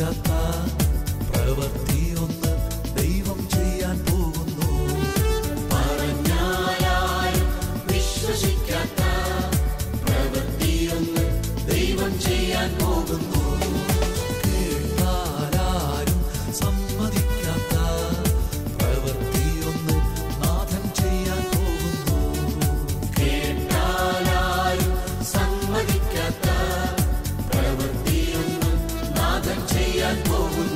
വിശ്വസിക്കാത്ത പ്രവൃത്തിയൊന്ന് ദൈവം ചെയ്യാൻ പോകുന്നു. പറഞ്ഞാലും വിശ്വസിക്കാത്ത പ്രവൃത്തിയൊന്ന് ദൈവം ചെയ്യാൻ പോകുന്നു. കേട്ടാലും സമ്മതിക്കാത്ത പ്രവൃത്തിയൊന്ന് നാഥൻ ചെയ്യാൻ പോകുന്നു. കേട്ടാലും സമ്മതിക്കാത്ത പ്രവൃത്തിയൊന്ന് നാഥൻ ചെയ്യാൻ പോകുന്നു.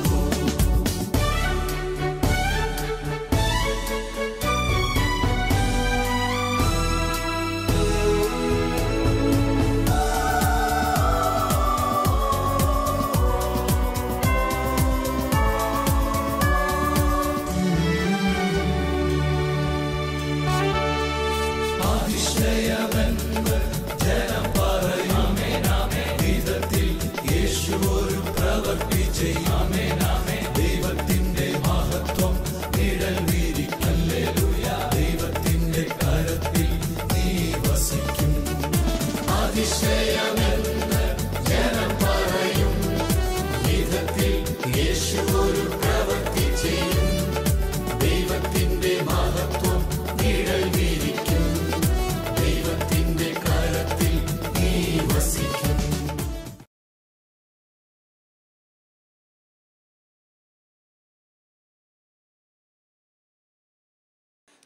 അതിശയമെന്ന് ജനം പറയും വിധത്തിൽ യേശു ഒരു പ്രവൃത്തി ചെയ്യും. ദൈവത്തിന്റെ മഹത്വം നിഴൽ വീരിക്കും. ഹല്ലേലൂയ. ദൈവത്തിന്റെ കരത്തിൽ നീ വസിക്കും. അതിശയമെന്ന് ജനം പറയും വിധത്തിൽ യേശു ഒരു പ്രവൃത്തി ചെയ്യും. ദൈവത്തിന്റെ മഹത്വം നിഴൽ വീരിക്കും. ദൈവത്തിന്റെ കരത്തിൽ നീ വസിക്കും.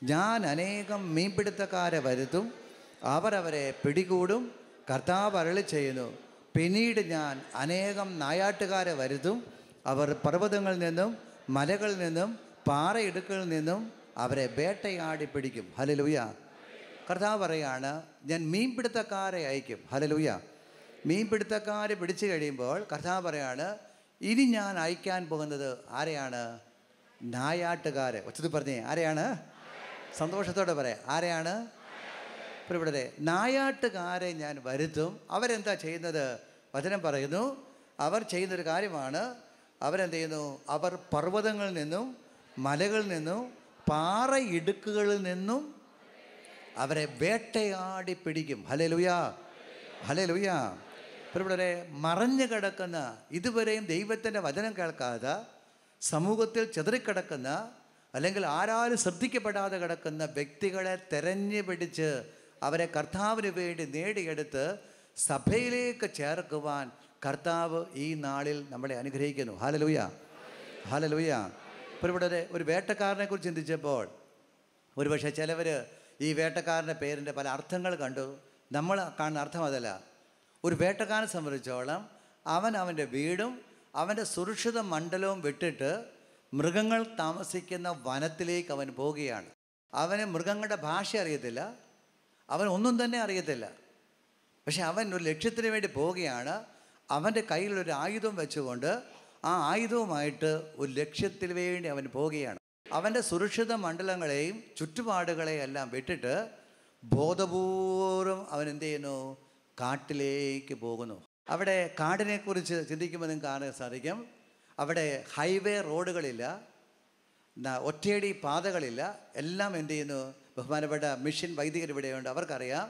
ഞാൻ അനേകം മീൻപിടുത്തക്കാരെ വരുത്തും, അവർ അവരെ പിടികൂടും. കർത്താവ് അരുളി ചെയ്യുന്നു, പിന്നീട് ഞാൻ അനേകം നായാട്ടുകാരെ വരുത്തും, അവർ പർവ്വതങ്ങളിൽ നിന്നും മലകളിൽ നിന്നും പാറയിടുക്കുകളിൽ നിന്നും അവരെ വേട്ടയാടി പിടിക്കും. ഹല്ലേലൂയ. കർത്താവ് പറയാണ്, ഞാൻ മീൻപിടുത്തക്കാരെ അയക്കും. ഹല്ലേലൂയ. മീൻപിടുത്തക്കാരെ പിടിച്ചു കഴിയുമ്പോൾ കർത്താവ് പറയാണ്, ഇനി ഞാൻ അയക്കാൻ പോകുന്നത് ആരെയാണ്? നായാട്ടുകാരെ. ഒച്ചത്തിൽ പറഞ്ഞേ, ആരെയാണ്? സന്തോഷത്തോടെ പറയാം, ആരെയാണ്? ഇവിടെ നായാട്ടുകാരെ ഞാൻ വരുത്തും. അവരെന്താ ചെയ്യുന്നത്? വചനം പറയുന്നു, അവർ ചെയ്യുന്നൊരു കാര്യമാണ്. അവരെന്ത് ചെയ്യുന്നു? അവർ പർവ്വതങ്ങളിൽ നിന്നും മലകളിൽ നിന്നും പാറയിടുക്കുകളിൽ നിന്നും അവരെ വേട്ടയാടി പിടിക്കും. Hallelujah, hallelujah. ഇവിടെ മറഞ്ഞു കിടക്കുന്ന, ഇതുവരെയും ദൈവത്തിൻ്റെ വചനം കേൾക്കാതെ സമൂഹത്തിൽ ചിതറിക്കിടക്കുന്ന, അല്ലെങ്കിൽ ആരാലും ശ്രദ്ധിക്കപ്പെടാതെ കിടക്കുന്ന വ്യക്തികളെ തെരഞ്ഞു പിടിച്ച് അവരെ കർത്താവിന് വേണ്ടി നേടിയെടുത്ത് സഭയിലേക്ക് ചേർക്കുവാൻ കർത്താവ് ഈ നാളിൽ നമ്മളെ അനുഗ്രഹിക്കുന്നു. Hallelujah, hallelujah. ഇപ്പോൾ ഇവിടെ ഒരു വേട്ടക്കാരനെ കുറിച്ച് ചിന്തിച്ചപ്പോൾ ഒരുപക്ഷെ ചിലവർ ഈ വേട്ടക്കാരൻ്റെ പേരിൻ്റെ പല അർത്ഥങ്ങൾ കണ്ടു. നമ്മൾ കാണുന്ന അർത്ഥം അതല്ല. ഒരു വേട്ടക്കാരനെ സംബന്ധിച്ചോളം അവൻ്റെ വീടും അവൻ്റെ സുരക്ഷിത മണ്ഡലവും വിട്ടിട്ട് മൃഗങ്ങൾ താമസിക്കുന്ന വനത്തിലേക്ക് അവൻ പോവുകയാണ്. അവന് മൃഗങ്ങളുടെ ഭാഷ അറിയത്തില്ല, അവൻ ഒന്നും തന്നെ അറിയത്തില്ല. പക്ഷെ അവൻ ഒരു ലക്ഷ്യത്തിന് വേണ്ടി പോവുകയാണ്. അവൻ്റെ കയ്യിലൊരു ആയുധം വെച്ചുകൊണ്ട് ആ ആയുധവുമായിട്ട് ഒരു ലക്ഷ്യത്തിന് വേണ്ടി അവൻ പോവുകയാണ്. അവൻ്റെ സുരക്ഷിത മണ്ഡലങ്ങളെയും ചുറ്റുപാടുകളെയും എല്ലാം വിട്ടിട്ട് ബോധപൂർവം അവൻ എന്ത് ചെയ്യുന്നു? കാട്ടിലേക്ക് പോകുന്നു. അവിടെ കാടിനെക്കുറിച്ച് ചിന്തിക്കുമ്പോൾ നിങ്ങൾക്ക് കാണാൻ സാധിക്കും, അവിടെ ഹൈവേ റോഡുകളില്ല, ഒറ്റയടി പാതകളില്ല. എല്ലാം എന്ത് ചെയ്യുന്നു? ബഹുമാനപ്പെട്ട മിഷൻ വൈദികർ ഇവിടെയുണ്ട്, അവർക്കറിയാം.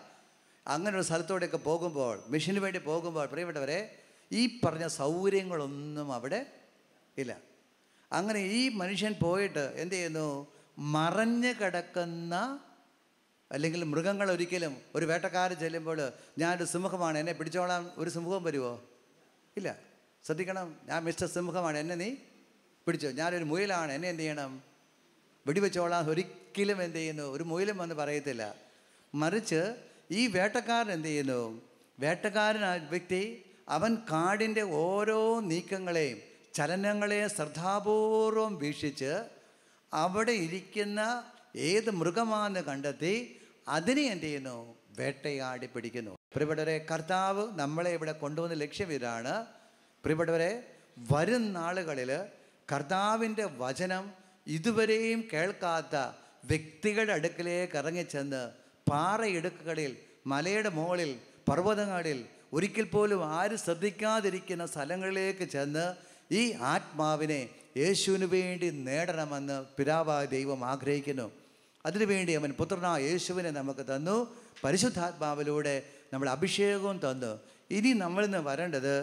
അങ്ങനെ ഒരു സ്ഥലത്തോടെയൊക്കെ പോകുമ്പോൾ, മിഷന് വേണ്ടി പോകുമ്പോൾ പ്രിയപ്പെട്ടവരെ, ഈ പറഞ്ഞ സൗകര്യങ്ങളൊന്നും അവിടെ ഇല്ല. അങ്ങനെ ഈ മനുഷ്യൻ പോയിട്ട് എന്ത് ചെയ്യുന്നു? മറഞ്ഞു കിടക്കുന്ന, അല്ലെങ്കിൽ മൃഗങ്ങൾ ഒരിക്കലും ഒരു വേട്ടക്കാരൻ ചെല്ലുമ്പോൾ ഞാനൊരു സിംഹമാണ് എന്നെ പിടിച്ചോളാൻ ഒരു സിംഹവും വരുമോ? ഇല്ല. ശ്രദ്ധിക്കണം, ഞാൻ മിസ്റ്റർ സിംഹമാണ് എന്നെ നീ പിടിച്ചോ. ഞാനൊരു മുയലാണ് എന്നെ എന്ത് ചെയ്യണം? വെടിവെച്ചോളാൻ ഒരിക്കലും എന്ത് ചെയ്യുന്നു? ഒരു മുയലും വന്ന് പറയത്തില്ല. മറിച്ച് ഈ വേട്ടക്കാരൻ എന്ത് ചെയ്യുന്നു? വേട്ടക്കാരൻ വ്യക്തി അവൻ കാടിൻ്റെ ഓരോ നീക്കങ്ങളെയും ചലനങ്ങളെയും ശ്രദ്ധാപൂർവം വീക്ഷിച്ച് അവിടെ ഇരിക്കുന്ന ഏത് മൃഗമാണെന്ന് കണ്ടെത്തി അതിനെ എന്ത് ചെയ്യുന്നു? വേട്ടയാടി പിടിക്കുന്നു. പ്രിയപ്പെട്ടവരെ, കർത്താവ് നമ്മളെ ഇവിടെ കൊണ്ടുവന്ന ലക്ഷ്യം ഇതാണ്. പ്രിയപ്പെട്ടവരെ, വരും നാളുകളിൽ കർത്താവിൻ്റെ വചനം ഇതുവരെയും കേൾക്കാത്ത വ്യക്തികളുടെ അടുക്കിലേക്ക് ഇറങ്ങിച്ചെന്ന് പാറയിടുക്കുകളിൽ, മലയുടെ മുകളിൽ, പർവ്വതങ്ങളിൽ, ഒരിക്കൽ പോലും ആരും ശ്രദ്ധിക്കാതിരിക്കുന്ന സ്ഥലങ്ങളിലേക്ക് ചെന്ന് ഈ ആത്മാവിനെ യേശുവിന് വേണ്ടി നേടണമെന്ന് പിതാവായ ദൈവം ആഗ്രഹിക്കുന്നു. അതിനുവേണ്ടി അവൻ പുത്രനായ യേശുവിനെ നമുക്ക് തന്നു. പരിശുദ്ധാത്മാവിലൂടെ നമ്മൾ അഭിഷേകവും തന്നു. ഇനി നമ്മളിന്ന് വരേണ്ടത്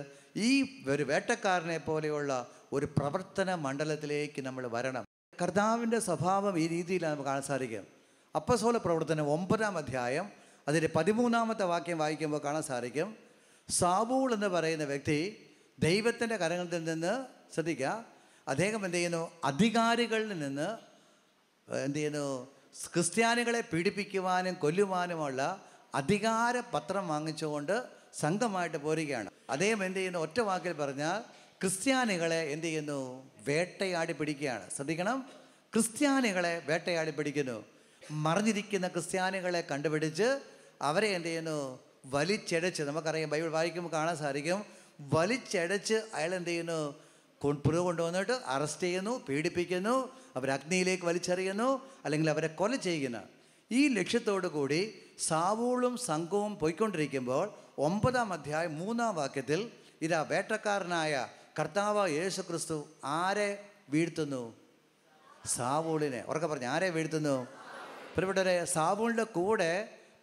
ഈ ഒരു വേട്ടക്കാരനെ പോലെയുള്ള ഒരു പ്രവർത്തന മണ്ഡലത്തിലേക്ക് നമ്മൾ വരണം. കർത്താവിൻ്റെ സ്വഭാവം ഈ രീതിയിലാണ് നമുക്ക് കാണാൻ സാധിക്കും. അപ്പസ്തോല പ്രവർത്തനം 9-ാം അധ്യായം അതിൻ്റെ 13-ാമത്തെ വാക്യം വായിക്കുമ്പോൾ കാണാൻ സാധിക്കും. സാവൂൾ എന്ന് പറയുന്ന വ്യക്തി ദൈവത്തിൻ്റെ കരങ്ങളിൽ നിന്ന്, ശ്രദ്ധിക്കുക, അദ്ദേഹം എന്ത് ചെയ്യുന്നു, അധികാരികളിൽ നിന്ന് എന്ത് ചെയ്യുന്നു, ക്രിസ്ത്യാനികളെ പീഡിപ്പിക്കുവാനും കൊല്ലുവാനുമുള്ള അധികാര പത്രം വാങ്ങിച്ചുകൊണ്ട് സംഘമായിട്ട് പോരുകയാണ്. അദ്ദേഹം എന്ത് ചെയ്യുന്നു, ഒറ്റ വാക്കിൽ പറഞ്ഞാൽ ക്രിസ്ത്യാനികളെ എന്ത് ചെയ്യുന്നു, വേട്ടയാടി പിടിക്കുകയാണ്. ശ്രദ്ധിക്കണം, ക്രിസ്ത്യാനികളെ വേട്ടയാടി പിടിക്കുന്നു. മറിഞ്ഞിരിക്കുന്ന ക്രിസ്ത്യാനികളെ കണ്ടുപിടിച്ച് അവരെ എന്ത് ചെയ്യുന്നു, വലിച്ചടച്ച്, നമുക്കറിയാം ബൈബിൾ വായിക്കുമ്പോൾ കാണാൻ സാധിക്കും, വലിച്ചടച്ച് അയാൾ എന്ത് ചെയ്യുന്നു, കൊണ്ടുവന്നിട്ട് അറസ്റ്റ് ചെയ്യുന്നു, പീഡിപ്പിക്കുന്നു, അവരെ അഗ്നിയിലേക്ക് വലിച്ചെറിയുന്നു, അല്ലെങ്കിൽ അവരെ കൊല ചെയ്യുന്നു. ഈ ലക്ഷ്യത്തോടു കൂടി സാവൂളും സംഘവും പോയിക്കൊണ്ടിരിക്കുമ്പോൾ 9-ാം അധ്യായം 3-ാം വാക്യത്തിൽ ഇതാ വേട്ടക്കാരനായ കർത്താവ് യേശു ക്രിസ്തു ആരെ വീഴ്ത്തുന്നു? സാവൂളിനെ. ഉറക്കെ പറഞ്ഞു, ആരെ വീഴ്ത്തുന്നു? പ്രിയപ്പെട്ടവരെ, സാവൂളിൻ്റെ കൂടെ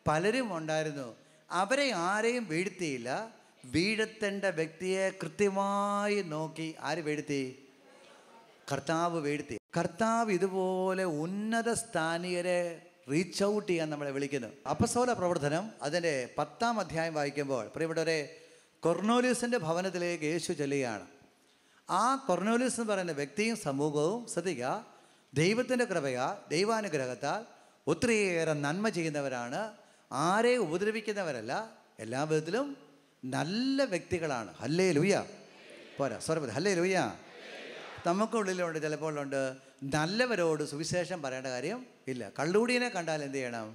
പലരും ഉണ്ടായിരുന്നു. അവരെ ആരെയും വീഴ്ത്തിയില്ല. വീഴ്ത്തേണ്ട വ്യക്തിയെ കൃത്യമായി നോക്കി ആര് വീഴ്ത്തി? കർത്താവ് വീഴ്ത്തി. കർത്താവ് ഇതുപോലെ ഉന്നത സ്ഥാനീയരെ റീച്ച് ഔട്ട് ചെയ്യാൻ നമ്മളെ വിളിക്കുന്നു. അപ്പസ്തോല പ്രവർത്തനം അതിൻ്റെ 10-ാം അധ്യായം വായിക്കുമ്പോൾ പ്രിയപ്പെട്ടവരെ, കൊർന്നേലിയോസിൻ്റെ ഭവനത്തിലേക്ക് യേശു ചെല്ലുകയാണ്. ആ കൊർന്നേലിയോസ് എന്ന് പറയുന്ന വ്യക്തിയും സമൂഹവും, ശ്രദ്ധിക്കുക, ദൈവത്തിൻ്റെ കൃപയാൽ, ദൈവാനുഗ്രഹത്താൽ ഒത്തിരിയേറെ നന്മ ചെയ്യുന്നവരാണ്. ആരെയും ഉപദ്രവിക്കുന്നവരല്ല, എല്ലാ വിധത്തിലും നല്ല വ്യക്തികളാണ്. ഹല്ലേലൂയ. പോരാ, സ്വരം ഹല്ലേലൂയ. നമുക്കുള്ളിലുണ്ട് ചിലപ്പോഴുണ്ട് നല്ലവരോട് സുവിശേഷം പറയേണ്ട കാര്യം ഇല്ല. കള്ളുകൂടിയനെ കണ്ടാൽ എന്ത് ചെയ്യണം?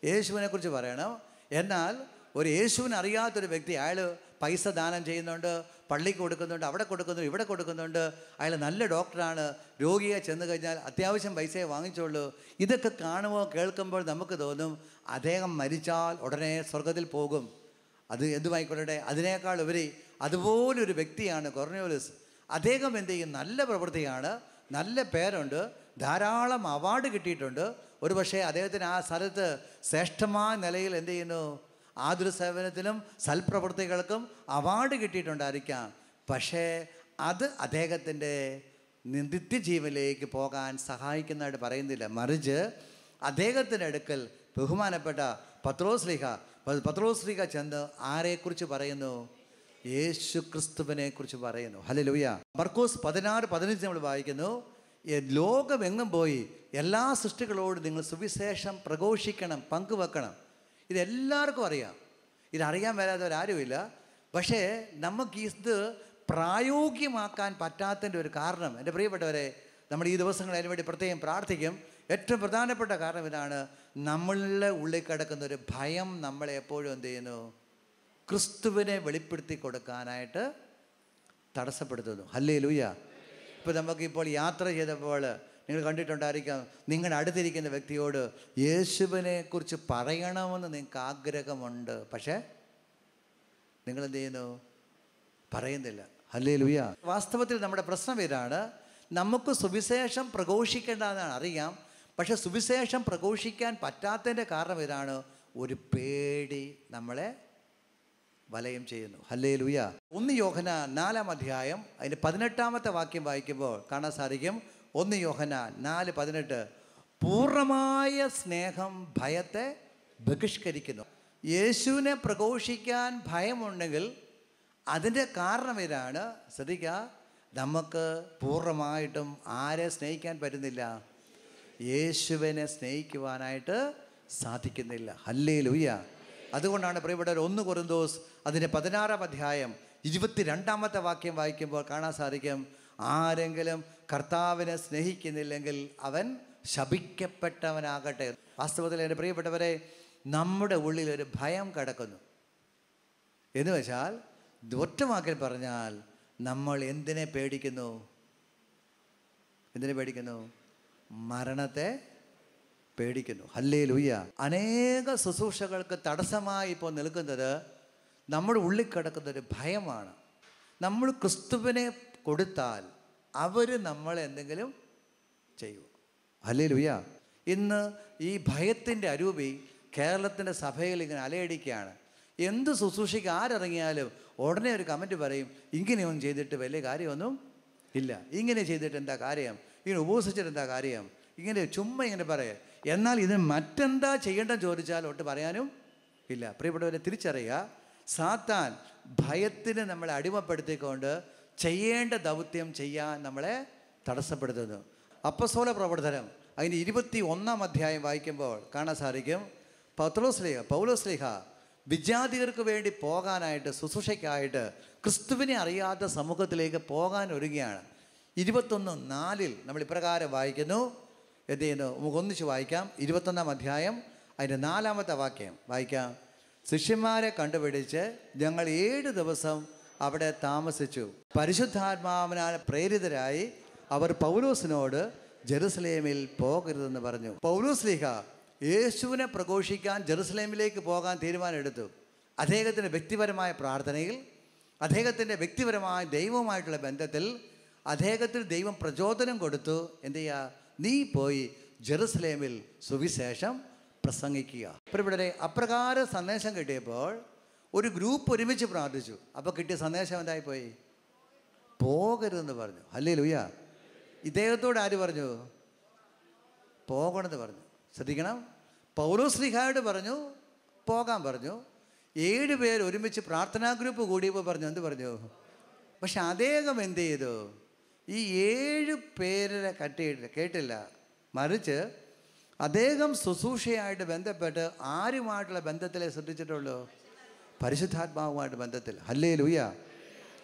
യേശുവിനെ കുറിച്ച് പറയണം. എന്നാൽ ഒരു യേശുവിനെ അറിയാത്തൊരു വ്യക്തി, അയാൾ പൈസ ദാനം ചെയ്യുന്നുണ്ട്, പള്ളിക്ക് കൊടുക്കുന്നുണ്ട്, അവിടെ കൊടുക്കുന്നുണ്ട്, ഇവിടെ കൊടുക്കുന്നുണ്ട്, അയാൾ നല്ല ഡോക്ടറാണ്, രോഗിയെ ചെന്ന് കഴിഞ്ഞാൽ അത്യാവശ്യം പൈസയെ വാങ്ങിച്ചോളൂ. ഇതൊക്കെ കാണുമ്പോൾ കേൾക്കുമ്പോൾ നമുക്ക് തോന്നും അദ്ദേഹം മരിച്ചാൽ ഉടനെ സ്വർഗത്തിൽ പോകും. അത് എന്തുമായിക്കൊള്ളട്ടെ, അതിനേക്കാൾ ഉപരി അതുപോലൊരു വ്യക്തിയാണ് കൊർന്നേലിയോസ്. അദ്ദേഹം എന്ത് ചെയ്യും? നല്ല പ്രവൃത്തിയാണ്, നല്ല പേരുണ്ട്, ധാരാളം അവാർഡ് കിട്ടിയിട്ടുണ്ട്. ഒരു പക്ഷേ അദ്ദേഹത്തിന് ആ സ്ഥലത്ത് ശ്രേഷ്ഠമായ നിലയിൽ എന്ത് ചെയ്യുന്നു, ആതുര സേവനത്തിനും സൽപ്രവൃത്തികൾക്കും അവാർഡ് കിട്ടിയിട്ടുണ്ടായിരിക്കാം. പക്ഷേ അത് അദ്ദേഹത്തിൻ്റെ നിത്യജീവനിലേക്ക് പോകാൻ സഹായിക്കുന്നതായിട്ട് പറയുന്നില്ല. മറിച്ച് അദ്ദേഹത്തിൻ്റെ അടുക്കൽ ബഹുമാനപ്പെട്ട പത്രോസ്ലീഹ ചെന്ന് ആരെക്കുറിച്ച് പറയുന്നു? യേശു ക്രിസ്തുവിനെ കുറിച്ച് പറയുന്നു. ഹല്ലേലൂയ. മർക്കോസ് 16:15 നമ്മൾ വായിക്കുന്നു, ലോകമെങ്ങും പോയി എല്ലാ സൃഷ്ടികളോടും നിങ്ങൾ സുവിശേഷം പ്രഘോഷിക്കണം, പങ്കുവെക്കണം. ഇതെല്ലാവർക്കും അറിയാം, ഇതറിയാൻ വരാത്തവരാരുമില്ല. പക്ഷേ നമുക്ക് ഇത് പ്രായോഗികമാക്കാൻ പറ്റാത്തതിൻ്റെ ഒരു കാരണം, എൻ്റെ പ്രിയപ്പെട്ടവരെ, നമ്മൾ ഈ ദിവസങ്ങൾ അതിന് വേണ്ടി പ്രത്യേകം പ്രാർത്ഥിക്കും. ഏറ്റവും പ്രധാനപ്പെട്ട കാരണം ഇതാണ്, നമ്മളുടെ ഉള്ളിൽ കിടക്കുന്ന ഒരു ഭയം നമ്മളെ എപ്പോഴും എന്ത് ചെയ്യുന്നു? ക്രിസ്തുവിനെ വെളിപ്പെടുത്തി കൊടുക്കാനായിട്ട് തടസ്സപ്പെടുത്തുന്നു. ഹല്ലേലൂയ. ഇപ്പോൾ നമുക്കിപ്പോൾ യാത്ര ചെയ്തപ്പോൾ നിങ്ങൾ കണ്ടിട്ടുണ്ടായിരിക്കാം, നിങ്ങളുടെ അടുത്തിരിക്കുന്ന വ്യക്തിയോട് യേശുവിനെ കുറിച്ച് പറയണമെന്ന് നിങ്ങൾക്ക് ആഗ്രഹമുണ്ട്, പക്ഷേ നിങ്ങളെന്ത് ചെയ്യുന്നു? പറയുന്നില്ല. ഹല്ലേലൂയ. വാസ്തവത്തിൽ നമ്മുടെ പ്രശ്നം ഇതാണ്, നമുക്ക് സുവിശേഷം പ്രഘോഷിക്കേണ്ടതെന്നാണ് അറിയാം, പക്ഷെ സുവിശേഷം പ്രഘോഷിക്കാൻ പറ്റാത്തതിൻ്റെ കാരണം ഇതാണ്, ഒരു പേടി നമ്മളെ വലയം ചെയ്യുന്നു. ഹല്ലേലൂയ. 1 യോഹന്നാൻ 4-ാം അധ്യായം അതിൻ്റെ 18-ാമത്തെ വാക്യം വായിക്കുമ്പോൾ കാണാൻ സാധിക്കും. 1 യോഹന്നാൻ 4:18, പൂർണ്ണമായ സ്നേഹം ഭയത്തെ ബഹിഷ്കരിക്കുന്നു. യേശുവിനെ പ്രഘോഷിക്കാൻ ഭയമുണ്ടെങ്കിൽ അതിൻ്റെ കാരണം ഇതാണ്, ശ്രദ്ധിക്കുക, നമുക്ക് പൂർണ്ണമായിട്ടും ആരെ സ്നേഹിക്കാൻ പറ്റുന്നില്ല? യേശുവിനെ സ്നേഹിക്കുവാനായിട്ട് സാധിക്കുന്നില്ല. ഹല്ലേലൂയ. അതുകൊണ്ടാണ് പ്രിയപ്പെട്ടവർ 1 കൊരിന്തോസ് അതിൻ്റെ 16-ാം അധ്യായം 22-ാമത്തെ വാക്യം വായിക്കുമ്പോൾ കാണാൻ സാധിക്കും, ആരെങ്കിലും കർത്താവിനെ സ്നേഹിക്കുന്നില്ലെങ്കിൽ അവൻ ശപിക്കപ്പെട്ടവനാകട്ടെ. വാസ്തവത്തിൽ എൻ്റെ പ്രിയപ്പെട്ടവരെ, നമ്മുടെ ഉള്ളിലൊരു ഭയം കിടക്കുന്നു. എന്ന് വെച്ചാൽ ഒറ്റ വാക്കിൽ പറഞ്ഞാൽ നമ്മൾ എന്തിനെ പേടിക്കുന്നു? എന്തിനെ പേടിക്കുന്നു? മരണത്തെ പേടിക്കുന്നു. ഹല്ലേലൂയ. അനേക ശുശ്രൂഷകൾക്ക് തടസ്സമായി ഇപ്പോൾ നിൽക്കുന്നത് നമ്മുടെ ഉള്ളിൽ കിടക്കുന്നൊരു ഭയമാണ്. നമ്മൾ ക്രിസ്തുവിനെ കൊടുത്താൽ അവർ നമ്മളെ എന്തെങ്കിലും ചെയ്യും. ഹല്ലേലൂയ. ഇന്ന് ഈ ഭയത്തിൻ്റെ അരൂപി കേരളത്തിൻ്റെ സഭയിൽ ഇങ്ങനെ അലയടിക്കുകയാണ്. എന്ത് ശുശ്രൂഷയ്ക്ക് ആരിറങ്ങിയാലും ഉടനെ ഒരു കമൻറ്റ് പറയും, ഇങ്ങനെയൊന്നും ചെയ്തിട്ട് വലിയ കാര്യമൊന്നും ഇല്ല. ഇങ്ങനെ ചെയ്തിട്ട് എന്താ കാര്യം? ഇങ്ങനെ ഉപവസിച്ചിട്ട് എന്താ കാര്യം? ഇങ്ങനെ ചുമ്മാ ഇങ്ങനെ പറയാം. എന്നാൽ ഇതിന് മറ്റെന്താ ചെയ്യേണ്ടെന്ന് ചോദിച്ചാൽ ഒട്ട് പറയാനും ഇല്ല. പ്രിയപ്പെട്ടവരെ, തിരിച്ചറിയുക, സാത്താൻ ഭയത്തിന് നമ്മളെ അടിമപ്പെടുത്തിക്കൊണ്ട് ചെയ്യേണ്ട ദൗത്യം ചെയ്യാൻ നമ്മളെ തടസ്സപ്പെടുത്തുന്നു. അപ്പസ്തോല പ്രവർത്തനം അതിൻ്റെ 21-ാം അധ്യായം വായിക്കുമ്പോൾ കാണാൻ സാധിക്കും, പൗലോസ്ലീഹ വിജാതികർക്ക് വേണ്ടി പോകാനായിട്ട്, ശുശ്രൂഷയ്ക്കായിട്ട് ക്രിസ്തുവിനെ അറിയാത്ത സമൂഹത്തിലേക്ക് പോകാൻ ഒരുങ്ങുകയാണ്. 21:4 നമ്മൾ ഇപ്രകാരം വായിക്കുന്നു. എന്ത് ചെയ്യുന്നു? നമുക്ക് ഒന്നിച്ച് വായിക്കാം. 21-ാം അധ്യായം അതിൻ്റെ 4-ാമത്തെ വാക്യം വായിക്കാം. ശിഷ്യന്മാരെ കണ്ടുപിടിച്ച് ഞങ്ങൾ 7 ദിവസം അവിടെ താമസിച്ചു. പരിശുദ്ധാത്മാവിനാൽ പ്രേരിതരായി അവർ പൗലോസിനോട് ജെറുസലേമിൽ പോകരുതെന്ന് പറഞ്ഞു. പൗലോസ്ലീഹ യേശുവിനെ പ്രഘോഷിക്കാൻ ജെറുസലേമിലേക്ക് പോകാൻ തീരുമാനമെടുത്തു. അദ്ദേഹത്തിൻ്റെ വ്യക്തിപരമായ പ്രാർത്ഥനയിൽ, അദ്ദേഹത്തിൻ്റെ വ്യക്തിപരമായ ദൈവവുമായിട്ടുള്ള ബന്ധത്തിൽ അദ്ദേഹത്തിന് ദൈവം പ്രചോദനം കൊടുത്തു. എന്ത് ചെയ്യുക? നീ പോയി ജെറുസലേമിൽ സുവിശേഷം പ്രസംഗിക്കുക. ഇവിടെ അപ്രകാരം സന്ദേശം കിട്ടിയപ്പോൾ ഒരു ഗ്രൂപ്പ് ഒരുമിച്ച് പ്രാർത്ഥിച്ചു. അപ്പോൾ കിട്ടിയ സന്ദേശം എന്തായിപ്പോയി? പോകരുതെന്ന് പറഞ്ഞു. ഹല്ലേലൂയ. ഇദ്ദേഹത്തോട് ആര് പറഞ്ഞു? പോകണമെന്ന് പറഞ്ഞു. ശ്രദ്ധിക്കണം, പൗലോസ്ലീഹായോട് പറഞ്ഞു പോകാൻ പറഞ്ഞു. 7 പേർ ഒരുമിച്ച് പ്രാർത്ഥനാ ഗ്രൂപ്പ് കൂടിയപ്പോൾ പറഞ്ഞു, എന്ത് പറഞ്ഞു? പക്ഷെ അദ്ദേഹം എന്ത് ചെയ്തു? ഈ 7 പേരെ കേട്ടില്ല. മറിച്ച് അദ്ദേഹം ശുശ്രൂഷയായിട്ട് ബന്ധപ്പെട്ട് ആരുമായിട്ടുള്ള ബന്ധത്തിലേ ശ്രദ്ധിച്ചിട്ടുള്ളൂ? പരിശുദ്ധാത്മാവുമായിട്ട് ബന്ധത്തിൽ. ഹല്ലേലൂയ.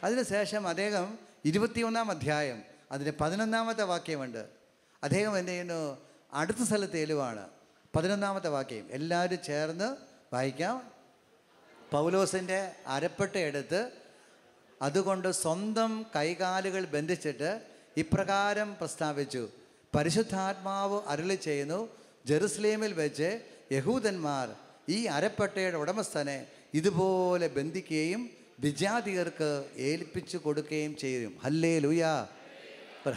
അതിനുശേഷം അദ്ദേഹം 21-ാം അധ്യായം അതിൻ്റെ 11-ാമത്തെ വാക്യമുണ്ട്. അദ്ദേഹം എന്ത് ചെയ്യുന്നു? അടുത്ത സ്ഥലത്ത് എലുവാണ്. 11-ാമത്തെ വാക്യം എല്ലാവരും ചേർന്ന് വായിക്കാം. പൗലോസിൻ്റെ അരപ്പട്ട എടുത്ത് അതുകൊണ്ട് സ്വന്തം കൈകാലുകൾ ബന്ധിച്ചിട്ട് ഇപ്രകാരം പ്രസ്താവിച്ചു, പരിശുദ്ധാത്മാവ് അരുളി ചെയ്യുന്നു, ജെറുസലേമിൽ വെച്ച് യഹൂദന്മാർ ഈ അരപ്പട്ടയുടെ ഉടമസ്ഥനെ ഇതുപോലെ ബന്ധിക്കുകയും വിജാതികർക്ക് ഏൽപ്പിച്ചു കൊടുക്കുകയും ചെയ്യും. Hallelujah,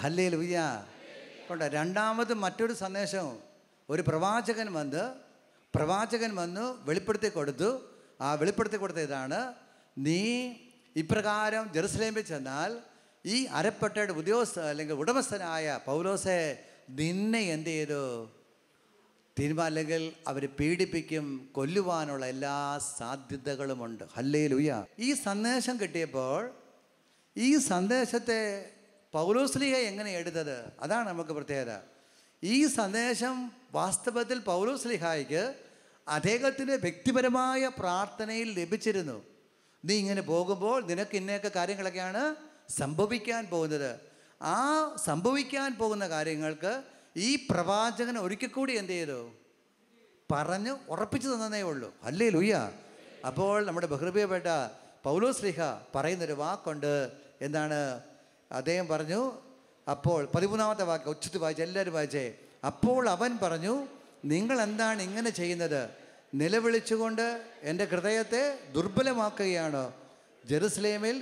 hallelujah. കൊണ്ട് രണ്ടാമത് മറ്റൊരു സന്ദേശം, ഒരു പ്രവാചകൻ വന്ന് വെളിപ്പെടുത്തി കൊടുത്തു. ആ വെളിപ്പെടുത്തി കൊടുത്ത ഇതാണ്, നീ ഇപ്രകാരം ജെറുസലേമിൽ ചെന്നാൽ ഈ അരപ്പട്ടയുടെ അല്ലെങ്കിൽ ഉടമസ്ഥനായ പൗലോസെ നിന്നെ എന്ത് ചെയ്തു? അല്ലെങ്കിൽ അവർ പീഡിപ്പിക്കും, കൊല്ലുവാനുള്ള എല്ലാ സാധ്യതകളുമുണ്ട്. ഹല്ലേലൂയ. ഈ സന്ദേശം കിട്ടിയപ്പോൾ ഈ സന്ദേശത്തെ പൗലോസ്ലീഹ എങ്ങനെ എടുത്തത്? അതാണ് നമുക്ക് പ്രത്യേകത. ഈ സന്ദേശം വാസ്തവത്തിൽ പൗലോസ്ലീഹായ്ക്ക് അദ്ദേഹത്തിൻ്റെ വ്യക്തിപരമായ പ്രാർത്ഥനയിൽ ലഭിച്ചിരുന്നു. നീ ഇങ്ങനെ പോകുമ്പോൾ നിനക്ക് ഇന്നയൊക്കെ കാര്യങ്ങളൊക്കെയാണ് സംഭവിക്കാൻ പോകുന്നത്. ആ സംഭവിക്കാൻ പോകുന്ന കാര്യങ്ങൾക്ക് ഈ പ്രവാചകൻ ഒരിക്കൽ കൂടി എന്ത് ചെയ്തു? പറഞ്ഞു ഉറപ്പിച്ചു തന്നതേ ഉള്ളൂ. ഹല്ലേലൂയ. അപ്പോൾ നമ്മുടെ ബഹുപ്രിയപ്പെട്ട പൗലോസ്ലീഹ പറയുന്നൊരു വാക്കുണ്ട്. എന്താണ്? അദ്ദേഹം പറഞ്ഞു, അപ്പോൾ 13-ാമത്തെ വാക്ക് ഉച്ചത്തിൽ വായിച്ച് എല്ലാവരും വായിച്ചേ. അപ്പോൾ അവൻ പറഞ്ഞു, നിങ്ങൾ എന്താണ് ഇങ്ങനെ ചെയ്യുന്നത്? നിലവിളിച്ചുകൊണ്ട് എൻ്റെ ഹൃദയത്തെ ദുർബലമാക്കുകയാണ്. ജെറുസലേമിൽ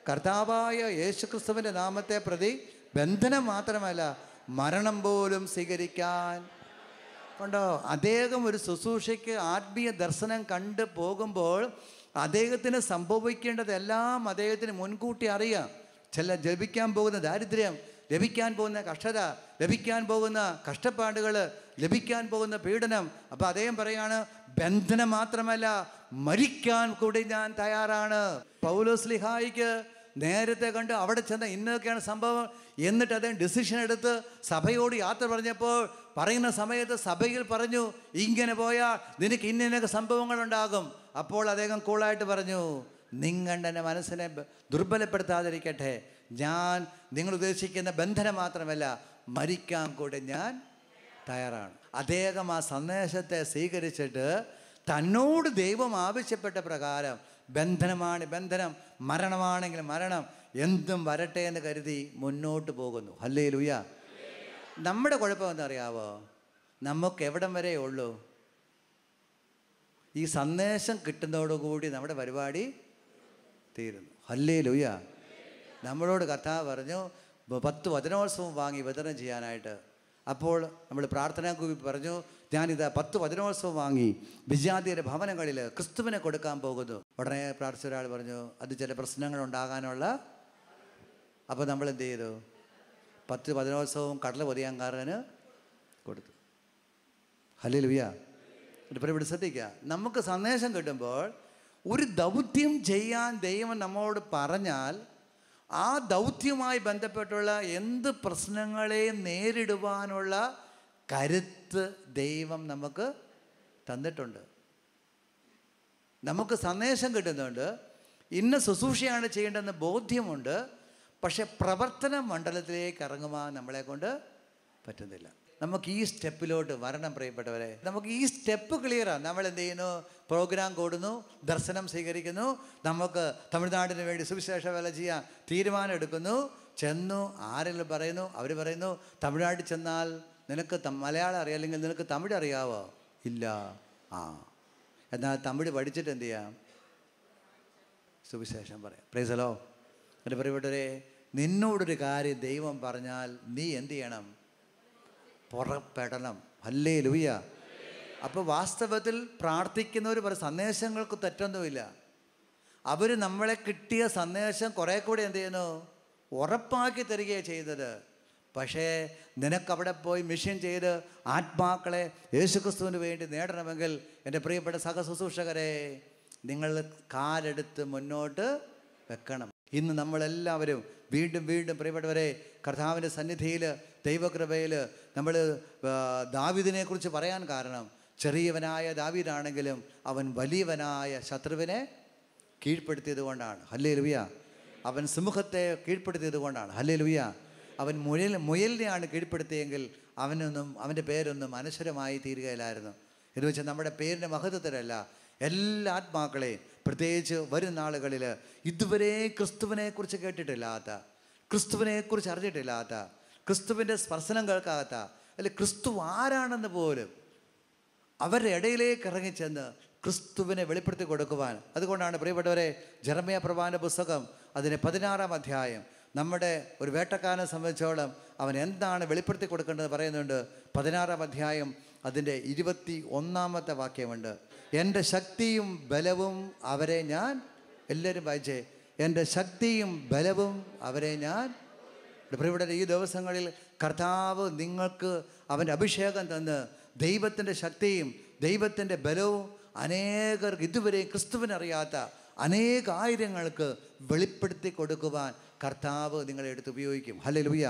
കർത്താവായ യേശുക്രിസ്തുവിൻ്റെ നാമത്തെ പ്രതി ബന്ധനം മാത്രമല്ല മരണം പോലും സ്വീകരിക്കാൻ ഉണ്ടോ? അദ്ദേഹം ഒരു ശുശ്രൂഷയ്ക്ക് ആത്മീയ ദർശനം കണ്ട് പോകുമ്പോൾ അദ്ദേഹത്തിന് സംഭവിക്കേണ്ടതെല്ലാം അദ്ദേഹത്തിന് മുൻകൂട്ടി അറിയാം. ലഭിക്കാൻ പോകുന്ന ദാരിദ്ര്യം, ലഭിക്കാൻ പോകുന്ന കഷ്ടത, ലഭിക്കാൻ പോകുന്ന കഷ്ടപ്പാടുകൾ, ലഭിക്കാൻ പോകുന്ന പീഡനം. അപ്പോൾ അദ്ദേഹം പറയാണ്, ബന്ധനം മാത്രമല്ല മരിക്കാൻ കൂടി ഞാൻ തയ്യാറാണ്. പൗലോസ്ലീഹായ്ക്ക് നേരത്തെ കണ്ട് അവിടെ ചെന്ന ഇന്നൊക്കെയാണ് സംഭവം. എന്നിട്ട് അദ്ദേഹം ഡിസിഷൻ എടുത്ത് സഭയോട് യാത്ര പറഞ്ഞപ്പോൾ പറയുന്ന സമയത്ത് സഭയിൽ പറഞ്ഞു, ഇങ്ങനെ പോയാൽ നിനക്ക് ഇന്നൊക്കെ സംഭവങ്ങളുണ്ടാകും. അപ്പോൾ അദ്ദേഹം കൂളായിട്ട് പറഞ്ഞു, നിങ്ങളുടെ മനസ്സിനെ ദുർബലപ്പെടുത്താതിരിക്കട്ടെ, ഞാൻ നിങ്ങൾ ഉദ്ദേശിക്കുന്ന ബന്ധനം മാത്രമല്ല മരിക്കാൻ കൂടെ ഞാൻ തയ്യാറാണ്. അദ്ദേഹം ആ സന്ദേശത്തെ സ്വീകരിച്ചിട്ട് തന്നോട് ദൈവം ആവശ്യപ്പെട്ട പ്രകാരം ബന്ധനമാണ് ബന്ധനം, മരണമാണെങ്കിൽ മരണം, എന്തും വരട്ടെ എന്ന് കരുതി മുന്നോട്ട് പോകുന്നു. ഹല്ലേലൂയ. നമ്മുടെ കുഴപ്പം എന്നറിയാവോ? നമുക്ക് എവിടം വരെ ഉള്ളൂ? ഈ സന്ദേശം കിട്ടുന്നതോടുകൂടി നമ്മുടെ പരിപാടി തീരുന്നു. ഹല്ലേലൂയ. നമ്മളോട് കർത്താവ് പറഞ്ഞു 10 വചനോത്സവം വാങ്ങി വിതരണം ചെയ്യാനായിട്ട്. അപ്പോൾ നമ്മൾ പ്രാർത്ഥനാ ഗ്രൂപ്പിൽ പറഞ്ഞു, ഞാനിതാ 10 വചനോത്സവം വാങ്ങി വിജാതിയുടെ ഭവനങ്ങളിൽ ക്രിസ്തുവിനെ കൊടുക്കാൻ പോകുന്നു. ഉടനെ പ്രാർത്ഥിച്ച ഒരാൾ പറഞ്ഞു, അത് ചില പ്രശ്നങ്ങൾ ഉണ്ടാകാനുള്ള അപ്പോൾ നമ്മൾ എന്ത് ചെയ്തു? 10-11 ദിവസവും കടല പൊതിയാൻകാരന് കൊടുത്തു. ഹല്ലേലൂയ. ഇപ്പോൾ ഇവിടെ ശ്രദ്ധിക്കുക, നമുക്ക് സന്ദേശം കിട്ടുമ്പോൾ ഒരു ദൗത്യം ചെയ്യാൻ ദൈവം നമ്മളോട് പറഞ്ഞാൽ ആ ദൗത്യവുമായി ബന്ധപ്പെട്ടുള്ള എന്ത് പ്രശ്നങ്ങളെയും നേരിടുവാനുള്ള കരുത്ത് ദൈവം നമുക്ക് തന്നിട്ടുണ്ട്. നമുക്ക് സന്ദേശം കിട്ടുന്നുണ്ട്, ഇന്ന ശുശ്രൂഷയാണ് ചെയ്യേണ്ടതെന്ന് ബോധ്യമുണ്ട്. പക്ഷെ പ്രവർത്തന മണ്ഡലത്തിലേക്ക് ഇറങ്ങുവാൻ നമ്മളെ കൊണ്ട് പറ്റുന്നില്ല. നമുക്ക് ഈ സ്റ്റെപ്പിലോട്ട് വരണം പ്രിയപ്പെട്ടവരെ. നമുക്ക് ഈ സ്റ്റെപ്പ് ക്ലിയറാണ്. നമ്മൾ എന്ത് ചെയ്യുന്നു? പ്രോഗ്രാം കൂടുന്നു, ദർശനം സ്വീകരിക്കുന്നു, നമുക്ക് തമിഴ്നാടിന് വേണ്ടി സുവിശേഷ വേല ചെയ്യാൻ തീരുമാനം എടുക്കുന്നു, ചെന്നു. ആരെങ്കിലും പറയുന്നു, അവർ പറയുന്നു തമിഴ്നാട്ടിൽ ചെന്നാൽ നിനക്ക് മലയാളം അറിയാം, അല്ലെങ്കിൽ നിനക്ക് തമിഴ് അറിയാവോ? ഇല്ല. എന്നാൽ തമിഴ് പഠിച്ചിട്ട് എന്ത് ചെയ്യാം? സുവിശേഷം പറയാം. Praise the Lord. എൻ്റെ പ്രിയപ്പെട്ടവരെ, നിന്നോടൊരു കാര്യം ദൈവം പറഞ്ഞാൽ നീ എന്ത് ചെയ്യണം? പുറപ്പെടണം. ഹല്ലേലൂയ. അപ്പോൾ വാസ്തവത്തിൽ പ്രാർത്ഥിക്കുന്നവർ പറയും സന്ദേശങ്ങൾക്ക് തെറ്റൊന്നുമില്ല. അവർ നമ്മളെ കിട്ടിയ സന്ദേശം കുറേ കൂടി എന്ത് ചെയ്യുന്നു? ഉറപ്പാക്കി തരികയാണ് ചെയ്തത്. പക്ഷേ നിനക്കവിടെ പോയി മിഷൻ ചെയ്ത് ആത്മാക്കളെ യേശുക്രിസ്തുവിന് വേണ്ടി നേടണമെങ്കിൽ എൻ്റെ പ്രിയപ്പെട്ട സഹശുശ്രൂഷകരെ, നിങ്ങൾ കാലെടുത്ത് മുന്നോട്ട് വെക്കണം. ഇന്ന് നമ്മളെല്ലാവരും വീണ്ടും വീണ്ടും പ്രിയപ്പെട്ടവരെ കർത്താവിൻ്റെ സന്നിധിയിൽ ദൈവകൃപയിൽ നമ്മൾ ദാവീദിനെ കുറിച്ച് പറയാൻ കാരണം, ചെറിയവനായ ദാവീദാണെങ്കിലും അവൻ വലിയവനായ ശത്രുവിനെ കീഴ്പ്പെടുത്തിയത് കൊണ്ടാണ്. ഹല്ലേലൂയ. അവൻ സിംഹത്തെ കീഴ്പ്പെടുത്തിയത് കൊണ്ടാണ്. ഹല്ലേലൂയ. അവൻ മുയലിനെയാണ് കീഴ്പ്പെടുത്തിയെങ്കിൽ അവൻ്റെ പേരൊന്നും അനശ്വരമായി തീരുകയില്ലായിരുന്നു. എന്ന് വെച്ചാൽ നമ്മുടെ പേരിൻ്റെ മഹത്വത്തിലല്ല, എല്ലാ ആത്മാക്കളെയും, പ്രത്യേകിച്ച് വരും നാളുകളിൽ ഇതുവരെ ക്രിസ്തുവിനെക്കുറിച്ച് കേട്ടിട്ടില്ലാത്ത, ക്രിസ്തുവിനെക്കുറിച്ച് അറിഞ്ഞിട്ടില്ലാത്ത, ക്രിസ്തുവിൻ്റെ സ്പർശനം കേൾക്കാത്ത, അല്ലെങ്കിൽ ക്രിസ്തു ആരാണെന്ന് പോലും അവരുടെ ഇടയിലേക്ക് ഇറങ്ങിച്ചെന്ന് ക്രിസ്തുവിനെ വെളിപ്പെടുത്തി കൊടുക്കുവാൻ. അതുകൊണ്ടാണ് പ്രിയപ്പെട്ടവരെ ജെറമ്യാ പ്രവാചകന്റെ പുസ്തകം അതിൻ്റെ 16-ാം അധ്യായം നമ്മുടെ ഒരു വേട്ടക്കാരനെ സംബന്ധിച്ചോളം അവൻ എന്താണ് വെളിപ്പെടുത്തി കൊടുക്കേണ്ടത് പറയുന്നുണ്ട്. 16-ാം അധ്യായം അതിൻ്റെ 21-ാമത്തെ വാക്യമുണ്ട്. എൻ്റെ ശക്തിയും ബലവും അവരെ ഞാൻ, എല്ലാവരും വായിച്ചേ, എൻ്റെ ശക്തിയും ബലവും അവരെ ഞാൻ. ഇവിടെ ഈ ദിവസങ്ങളിൽ കർത്താവ് നിങ്ങൾക്ക് അവൻ്റെ അഭിഷേകം തന്ന് ദൈവത്തിൻ്റെ ശക്തിയും ദൈവത്തിൻ്റെ ബലവും അനേകർക്ക് ഇതുവരെ ക്രിസ്തുവിനറിയാത്ത അനേകായിരങ്ങൾക്ക് വെളിപ്പെടുത്തി കൊടുക്കുവാൻ കർത്താവ് നിങ്ങളെ എടുത്ത് ഉപയോഗിക്കും. ഹല്ലേലൂയ.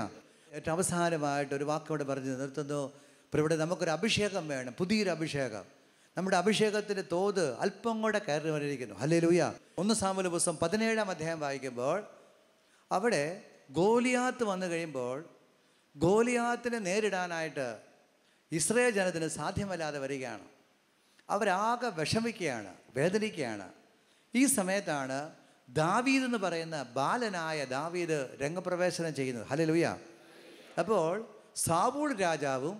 ഏറ്റവും അവസാനമായിട്ട് ഒരു വാക്കോടെ പറഞ്ഞ് നിർത്തുന്നു. ഇവിടെ നമുക്കൊരു അഭിഷേകം വേണം, പുതിയൊരു അഭിഷേകം. നമ്മുടെ അഭിഷേകത്തിൻ്റെ തോത് അല്പം കൂടെ കയറി വന്നിരിക്കുന്നു. ഹല്ലേലൂയ. 1 സാമുവേൽ പുസ്തകം 17-ാം അധ്യായം വായിക്കുമ്പോൾ അവിടെ ഗോലിയാത്ത് വന്നു കഴിയുമ്പോൾ ഗോലിയാത്തിനെ നേരിടാനായിട്ട് ഇസ്രായേൽ ജനത്തിന് സാധ്യമല്ലാതെ വരികയാണ്. അവരാകെ വിഷമിക്കുകയാണ്, വേദനിക്കുകയാണ്. ഈ സമയത്താണ് ദാവീദ് എന്ന് പറയുന്ന ബാലനായ ദാവീദ് രംഗപ്രവേശനം ചെയ്യുന്നത്. ഹല്ലേലൂയ. അപ്പോൾ സാവൂൾ രാജാവും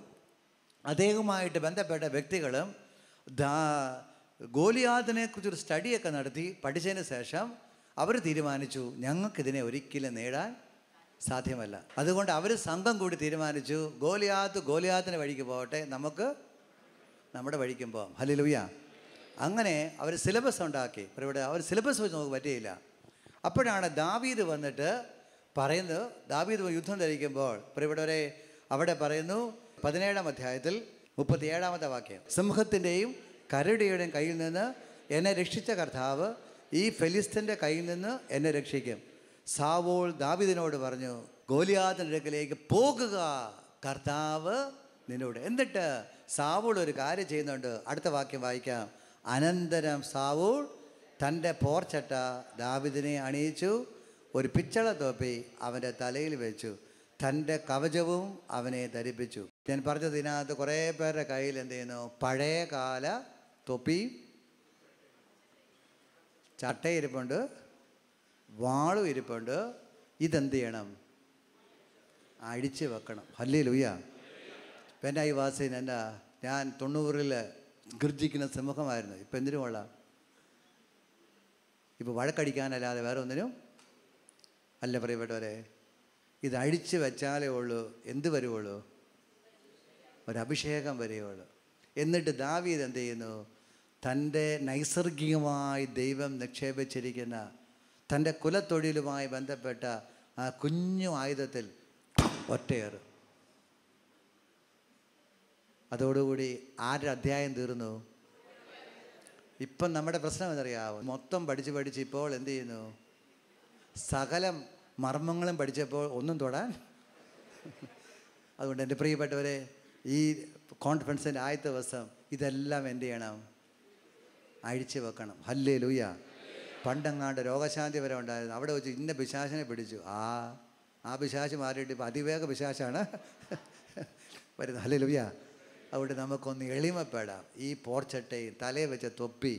അദ്ദേഹവുമായിട്ട് ബന്ധപ്പെട്ട വ്യക്തികളും ഗോലിയാത്തിനെ കുറിച്ചൊരു സ്റ്റഡിയൊക്കെ നടത്തി പഠിച്ചതിന് ശേഷം അവർ തീരുമാനിച്ചു, ഞങ്ങൾക്കിതിനെ ഒരിക്കലും നേടാൻ സാധ്യമല്ല. അതുകൊണ്ട് അവർ സംഘം കൂടി തീരുമാനിച്ചു, ഗോലിയാത്തിൻ്റെ വഴിക്ക് പോകട്ടെ, നമുക്ക് നമ്മുടെ വഴിക്കും പോകാം. ഹല്ലേലൂയ. അങ്ങനെ അവർ സിലബസ് ഉണ്ടാക്കി. ഇവിടെ അവർ സിലബസ് വെച്ച് നമുക്ക് പറ്റിയില്ല. അപ്പോഴാണ് ദാവീദ് വന്നിട്ട് പറയുന്നത്, ദാവീദ് യുദ്ധം ധരിക്കുമ്പോൾ ഇവിടെ അവിടെ പറയുന്നു 17-ാം അധ്യായത്തിൽ 37-ാമത്തെ വാക്യം, സിംഹത്തിൻ്റെയും കരടിയുടെയും കയ്യിൽ നിന്ന് എന്നെ രക്ഷിച്ച കർത്താവ് ഈ ഫെലിസ്ത്യൻ്റെ കയ്യിൽ നിന്ന് എന്നെ രക്ഷിക്കും. സാവൂൾ ദാവീദിനോട് പറഞ്ഞു, ഗോലിയാത്തിൻ്റെ അടുക്കലേക്ക് പോകുക, കർത്താവ് നിന്നോട്. എന്നിട്ട് സാവൂൾ ഒരു കാര്യം ചെയ്യുന്നുണ്ട്. അടുത്ത വാക്യം വായിക്കാം. അനന്തരം സാവൂൾ തൻ്റെ പോർച്ചട്ട ദാവീദിനെ അണിയിച്ചു, ഒരു പിച്ചള തൊപ്പി അവൻ്റെ തലയിൽ വെച്ചു, തൻ്റെ കവചവും അവനെ ധരിപ്പിച്ചു. ഞാൻ പറഞ്ഞത് ഇതിനകത്ത് കുറേ പേരുടെ കയ്യിൽ എന്ത് ചെയ്യുന്നു? പഴയകാല തൊപ്പി, ചട്ടയിരിപ്പുണ്ട്, വാളും ഇരിപ്പുണ്ട്. ഇതെന്ത് ചെയ്യണം? അടിച്ച് വെക്കണം. ഹല്ലേലൂയ. എൻ്റെ ഈ വാസീൻ ഞാൻ 90-ൽ ഗർജിക്കുന്ന സിംഹമായിരുന്നു. ഇപ്പം എന്തിനും കൊള്ളാം? ഇപ്പോൾ വഴക്കടിക്കാനല്ലാതെ വേറെ ഒന്നിനും അല്ല പ്രിയപ്പെട്ടവരെ. ഇത് അഴിച്ച് വെച്ചാലേ ഉള്ളൂ എന്ത് വരുവുള്ളൂ? ഒരഭിഷേകം വരികയുള്ളൂ. എന്നിട്ട് ദാവീദ് എന്ത് ചെയ്യുന്നു? തൻ്റെ നൈസർഗികമായി ദൈവം നിക്ഷേപിച്ചിരിക്കുന്ന തൻ്റെ കുലത്തൊഴിലുമായി ബന്ധപ്പെട്ട ആ കുഞ്ഞു ആയുധത്തിൽ ഒറ്റയേറ്. അതോടുകൂടി ആരുടെ അധ്യായം തീർന്നു? ഇപ്പം നമ്മുടെ പ്രശ്നം എന്നറിയാമോ? മൊത്തം പഠിച്ച് ഇപ്പോൾ എന്ത് ചെയ്യുന്നു? സകലം മർമ്മങ്ങളും പഠിച്ചപ്പോൾ ഒന്നും തൊടാൻ. അതുകൊണ്ട് എൻ്റെ പ്രിയപ്പെട്ടവരെ, ഈ കോൺഫറൻസിൻ്റെ ആദ്യത്തെ ദിവസം ഇതെല്ലാം എന്ത് ചെയ്യണം? അഴിച്ചു വെക്കണം. ഹല്ലേലൂയ. പണ്ടെങ്ങാണ്ട് രോഗശാന്തി വരെ ഉണ്ടായിരുന്നു. അവിടെ വെച്ച് ഇന്ന പിശാചിനെ പിടിച്ചു. ആ പിശാച് മാറിയിട്ട് ഇപ്പോൾ അതിവേഗ പിശാചാണ് വരുന്നത്. ഹല്ലേലൂയ. അവിടെ നമുക്കൊന്ന് എളിമപ്പെടാം. ഈ പോർച്ചട്ടയും തലയിൽ വെച്ച തൊപ്പി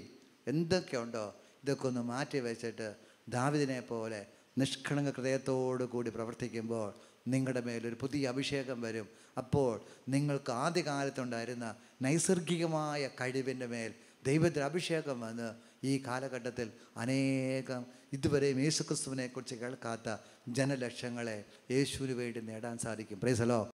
എന്തൊക്കെയുണ്ടോ ഇതൊക്കെ ഒന്ന് മാറ്റി വെച്ചിട്ട് ദാവീദിനെ പോലെ നിഷ്കളങ്ക ഹൃദയത്തോടു കൂടി പ്രവർത്തിക്കുമ്പോൾ നിങ്ങളുടെ മേലൊരു പുതിയ അഭിഷേകം വരും. അപ്പോൾ നിങ്ങൾക്ക് ആദ്യകാലത്തുണ്ടായിരുന്ന നൈസർഗികമായ കഴിവിൻ്റെ മേൽ ദൈവത്തിൻ്റെ അഭിഷേകം വന്ന് ഈ കാലഘട്ടത്തിൽ അനേകം ഇതുവരെയും യേശുക്രിസ്തുവിനെക്കുറിച്ച് കേൾക്കാത്ത ജനലക്ഷങ്ങളെ യേശുവിന് വേണ്ടി നേടാൻ സാധിക്കും. Praise the Lord.